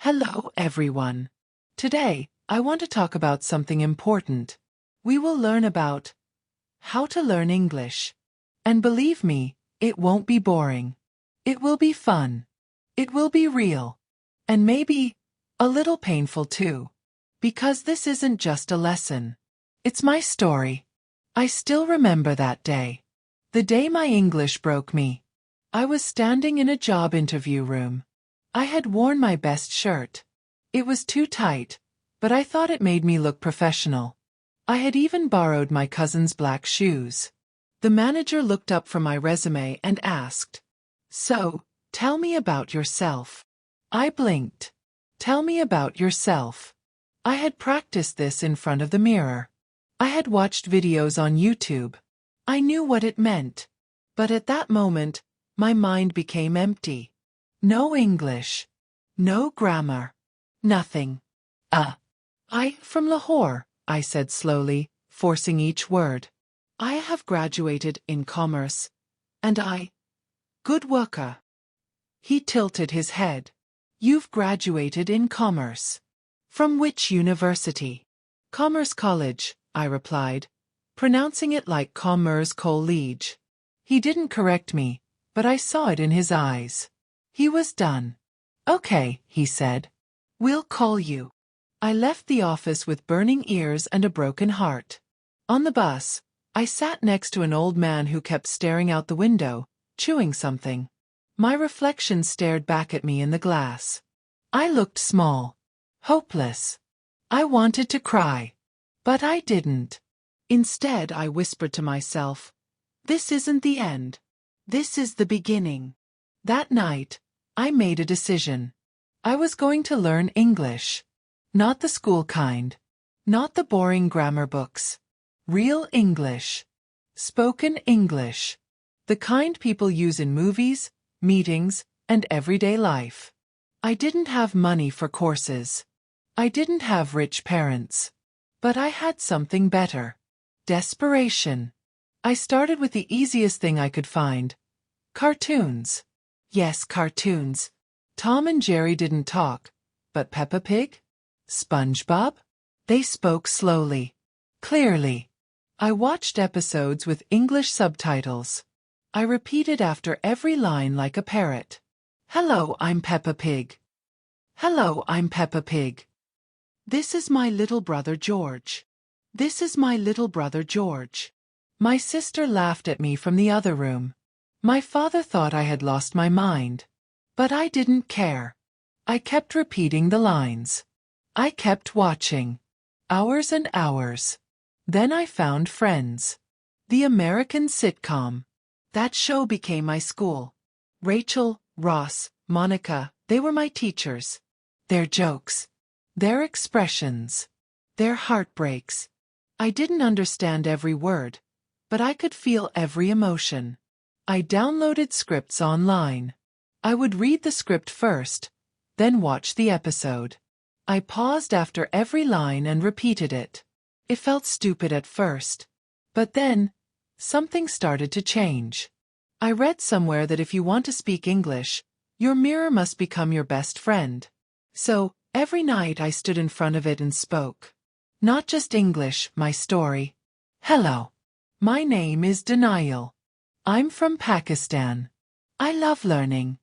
Hello, everyone. Today, I want to talk about something important. We will learn about how to learn English. And believe me, it won't be boring. It will be fun. It will be real. And maybe a little painful too. Because this isn't just a lesson. It's my story. I still remember that day. The day my English broke me. I was standing in a job interview room. I had worn my best shirt. It was too tight, but I thought it made me look professional. I had even borrowed my cousin's black shoes. The manager looked up from my resume and asked, "So, tell me about yourself." I blinked. Tell me about yourself. I had practiced this in front of the mirror. I had watched videos on YouTube. I knew what it meant. But at that moment, my mind became empty. No English. No grammar. Nothing. From Lahore, I said slowly, forcing each word. I have graduated in commerce. And good worker. He tilted his head. You've graduated in commerce. From which university? Commerce College, I replied, pronouncing it like Commerce College. He didn't correct me, but I saw it in his eyes. He was done. Okay, he said. We'll call you. I left the office with burning ears and a broken heart. On the bus, I sat next to an old man who kept staring out the window, chewing something. My reflection stared back at me in the glass. I looked small. Hopeless. I wanted to cry. But I didn't. Instead, I whispered to myself, "This isn't the end. This is the beginning." That night, I made a decision. I was going to learn English. Not the school kind. Not the boring grammar books. Real English. Spoken English. The kind people use in movies, meetings, and everyday life. I didn't have money for courses. I didn't have rich parents. But I had something better. Desperation. I started with the easiest thing I could find. Cartoons. Yes, cartoons. Tom and Jerry didn't talk, but Peppa Pig? SpongeBob? They spoke slowly. Clearly. I watched episodes with English subtitles. I repeated after every line like a parrot. Hello, I'm Peppa Pig. Hello, I'm Peppa Pig. This is my little brother George. This is my little brother George. My sister laughed at me from the other room. My father thought I had lost my mind. But I didn't care. I kept repeating the lines. I kept watching. Hours and hours. Then I found Friends. The American sitcom. That show became my school. Rachel, Ross, Monica, they were my teachers. Their jokes. Their expressions. Their heartbreaks. I didn't understand every word, but I could feel every emotion. I downloaded scripts online. I would read the script first, then watch the episode. I paused after every line and repeated it. It felt stupid at first. But then, something started to change. I read somewhere that if you want to speak English, your mirror must become your best friend. So, every night I stood in front of it and spoke. Not just English, my story. Hello. My name is Denial. I'm from Pakistan. I love learning.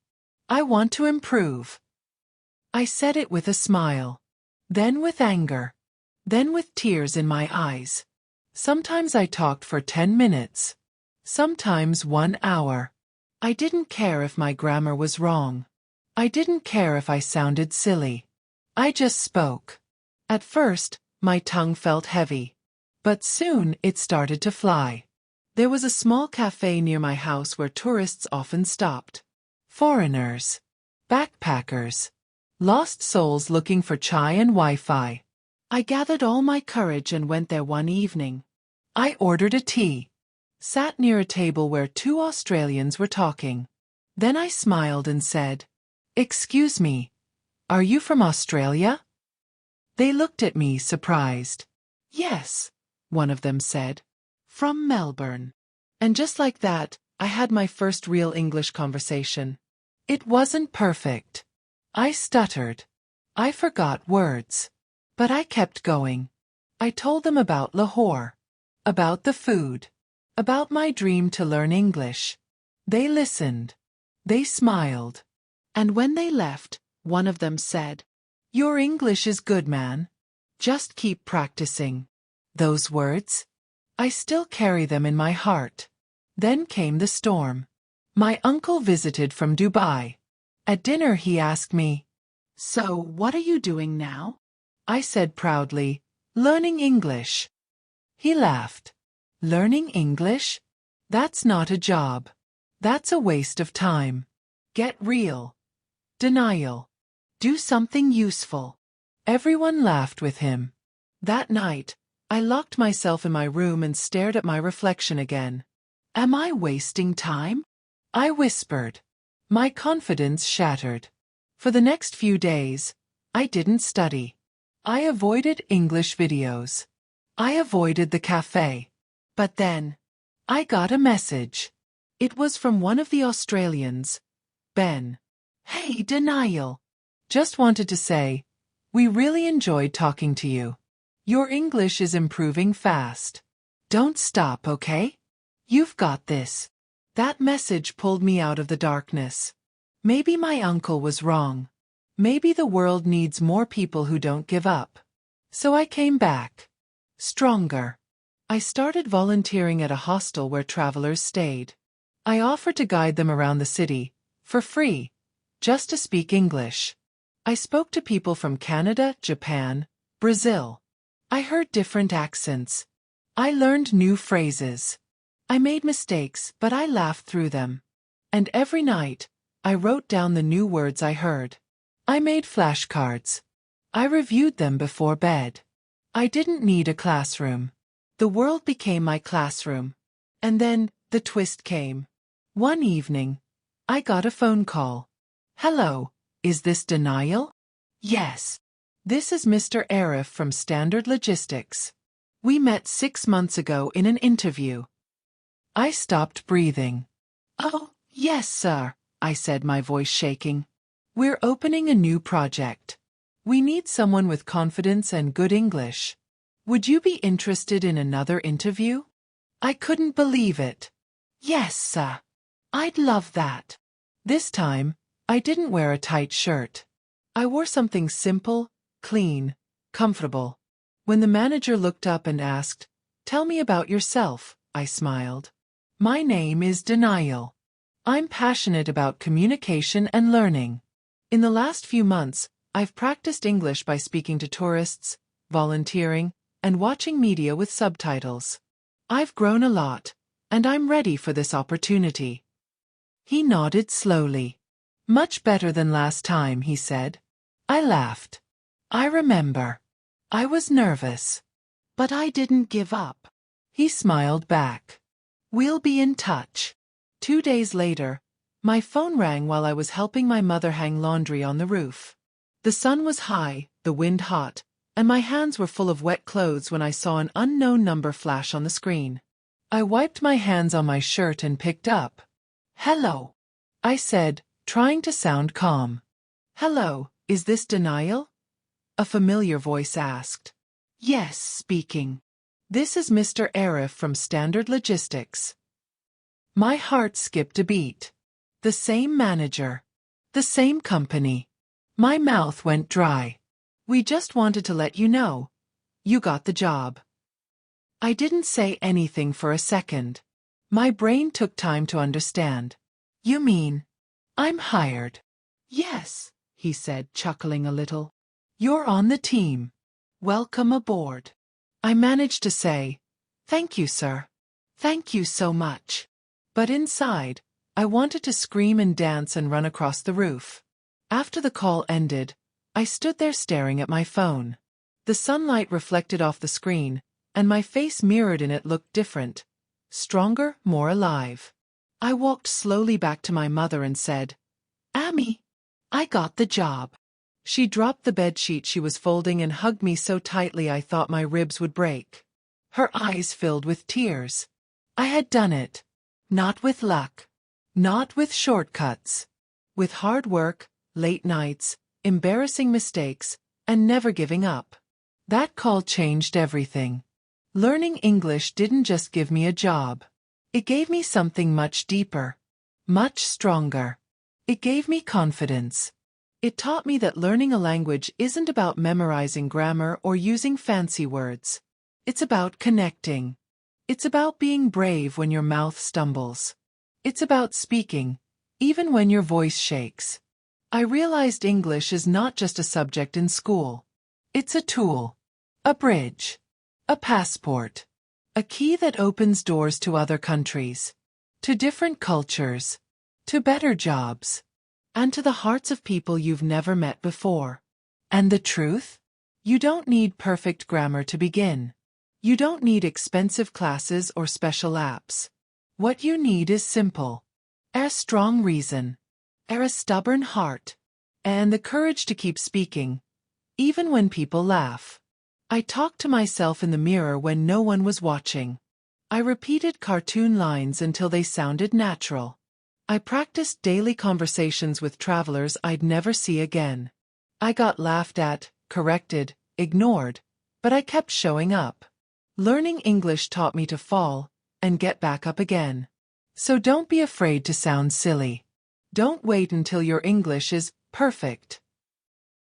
I want to improve. I said it with a smile. Then with anger. Then with tears in my eyes. Sometimes I talked for 10 minutes. Sometimes 1 hour. I didn't care if my grammar was wrong. I didn't care if I sounded silly. I just spoke. At first, my tongue felt heavy. But soon it started to fly. There was a small cafe near my house where tourists often stopped. Foreigners. Backpackers. Lost souls looking for chai and Wi-Fi. I gathered all my courage and went there one evening. I ordered a tea. Sat near a table where 2 Australians were talking. Then I smiled and said, "Excuse me, are you from Australia?" They looked at me surprised. "Yes," one of them said. "From Melbourne." And just like that, I had my first real English conversation. It wasn't perfect. I stuttered. I forgot words. But I kept going. I told them about Lahore, about the food, about my dream to learn English. They listened. They smiled. And when they left, one of them said, "Your English is good, man. Just keep practicing." Those words? I still carry them in my heart. Then came the storm. My uncle visited from Dubai. At dinner he asked me, "So, what are you doing now?" I said proudly, "Learning English." He laughed. "Learning English? That's not a job. That's a waste of time. Get real. Denial. Do something useful." Everyone laughed with him. That night, I locked myself in my room and stared at my reflection again. Am I wasting time? I whispered. My confidence shattered. For the next few days, I didn't study. I avoided English videos. I avoided the cafe. But then, I got a message. It was from one of the Australians, Ben. "Hey, Denial. Just wanted to say, we really enjoyed talking to you. Your English is improving fast. Don't stop, okay? You've got this." That message pulled me out of the darkness. Maybe my uncle was wrong. Maybe the world needs more people who don't give up. So I came back. Stronger. I started volunteering at a hostel where travelers stayed. I offered to guide them around the city, for free, just to speak English. I spoke to people from Canada, Japan, Brazil. I heard different accents. I learned new phrases. I made mistakes, but I laughed through them. And every night, I wrote down the new words I heard. I made flashcards. I reviewed them before bed. I didn't need a classroom. The world became my classroom. And then, the twist came. One evening, I got a phone call. "Hello, is this Denial?" "Yes. This is Mr. Arif from Standard Logistics. We met 6 months ago in an interview." I stopped breathing. "Oh, yes, sir," I said, my voice shaking. "We're opening a new project. We need someone with confidence and good English. Would you be interested in another interview?" I couldn't believe it. "Yes, sir. I'd love that." This time, I didn't wear a tight shirt. I wore something simple, clean, comfortable. When the manager looked up and asked, "Tell me about yourself," I smiled. "My name is Denial. I'm passionate about communication and learning. In the last few months, I've practiced English by speaking to tourists, volunteering, and watching media with subtitles. I've grown a lot, and I'm ready for this opportunity." He nodded slowly. "Much better than last time," he said. I laughed. "I remember. I was nervous. But I didn't give up." He smiled back. "We'll be in touch." 2 days later, my phone rang while I was helping my mother hang laundry on the roof. The sun was high, the wind hot, and my hands were full of wet clothes when I saw an unknown number flash on the screen. I wiped my hands on my shirt and picked up. "Hello," I said, trying to sound calm. "Hello, is this Denial?" a familiar voice asked. "Yes, speaking. This is Mr. Arif from Standard Logistics." My heart skipped a beat. The same manager. The same company. My mouth went dry. "We just wanted to let you know. You got the job." I didn't say anything for a second. My brain took time to understand. "You mean, I'm hired?" "Yes," he said, chuckling a little. "You're on the team. Welcome aboard." I managed to say, "Thank you, sir. Thank you so much." But inside, I wanted to scream and dance and run across the roof. After the call ended, I stood there staring at my phone. The sunlight reflected off the screen, and my face mirrored in it looked different. Stronger, more alive. I walked slowly back to my mother and said, "Ammi, I got the job." She dropped the bedsheet she was folding and hugged me so tightly I thought my ribs would break. Her eyes filled with tears. I had done it. Not with luck. Not with shortcuts. With hard work, late nights, embarrassing mistakes, and never giving up. That call changed everything. Learning English didn't just give me a job. It gave me something much deeper, much stronger. It gave me confidence. It taught me that learning a language isn't about memorizing grammar or using fancy words. It's about connecting. It's about being brave when your mouth stumbles. It's about speaking, even when your voice shakes. I realized English is not just a subject in school. It's a tool, a bridge, a passport, a key that opens doors to other countries, to different cultures, to better jobs, and to the hearts of people you've never met before. And the truth? You don't need perfect grammar to begin. You don't need expensive classes or special apps. What you need is simple. A strong reason. A stubborn heart. And the courage to keep speaking, even when people laugh. I talked to myself in the mirror when no one was watching. I repeated cartoon lines until they sounded natural. I practiced daily conversations with travelers I'd never see again. I got laughed at, corrected, ignored, but I kept showing up. Learning English taught me to fall and get back up again. So don't be afraid to sound silly. Don't wait until your English is perfect.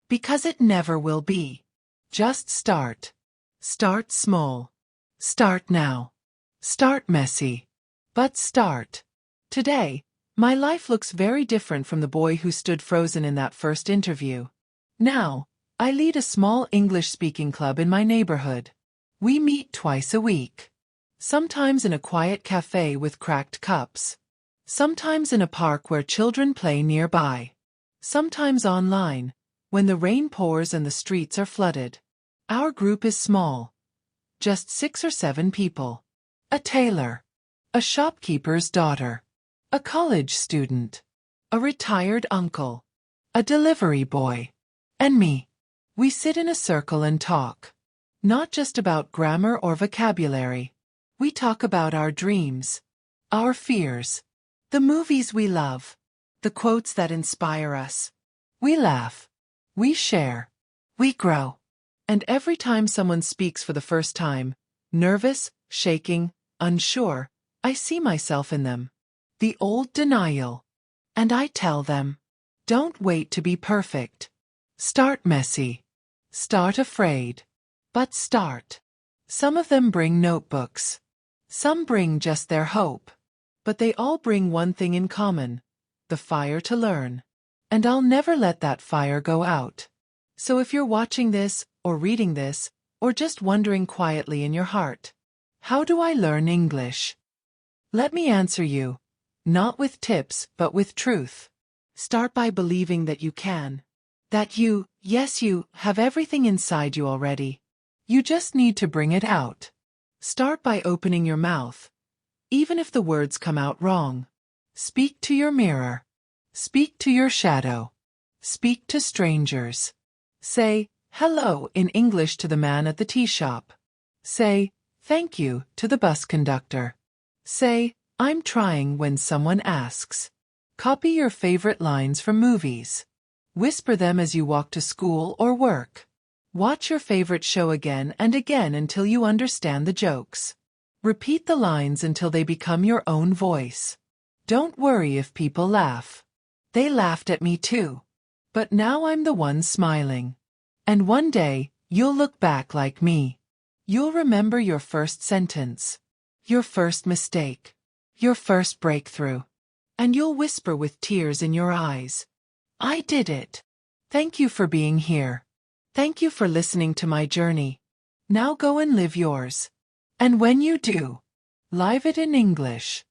Because it never will be. Just start. Start small. Start now. Start messy. But start. Today, my life looks very different from the boy who stood frozen in that first interview. Now, I lead a small English-speaking club in my neighborhood. We meet twice a week. Sometimes in a quiet cafe with cracked cups. Sometimes in a park where children play nearby. Sometimes online, when the rain pours and the streets are flooded. Our group is small. Just 6 or 7 people. A tailor. A shopkeeper's daughter. A college student. A retired uncle. A delivery boy. And me. We sit in a circle and talk. Not just about grammar or vocabulary. We talk about our dreams. Our fears. The movies we love. The quotes that inspire us. We laugh. We share. We grow. And every time someone speaks for the first time, nervous, shaking, unsure, I see myself in them. The old denial. And I tell them, don't wait to be perfect. Start messy. Start afraid. But start. Some of them bring notebooks. Some bring just their hope. But they all bring one thing in common. The fire to learn. And I'll never let that fire go out. So if you're watching this, or reading this, or just wondering quietly in your heart, how do I learn English? Let me answer you. Not with tips, but with truth. Start by believing that you can. That you, yes you, have everything inside you already. You just need to bring it out. Start by opening your mouth. Even if the words come out wrong. Speak to your mirror. Speak to your shadow. Speak to strangers. Say, hello in English to the man at the tea shop. Say, thank you to the bus conductor. Say, I'm trying when someone asks. Copy your favorite lines from movies. Whisper them as you walk to school or work. Watch your favorite show again and again until you understand the jokes. Repeat the lines until they become your own voice. Don't worry if people laugh. They laughed at me too. But now I'm the one smiling. And one day, you'll look back like me. You'll remember your first sentence. Your first mistake. Your first breakthrough. And you'll whisper with tears in your eyes. I did it. Thank you for being here. Thank you for listening to my journey. Now go and live yours. And when you do, live it in English.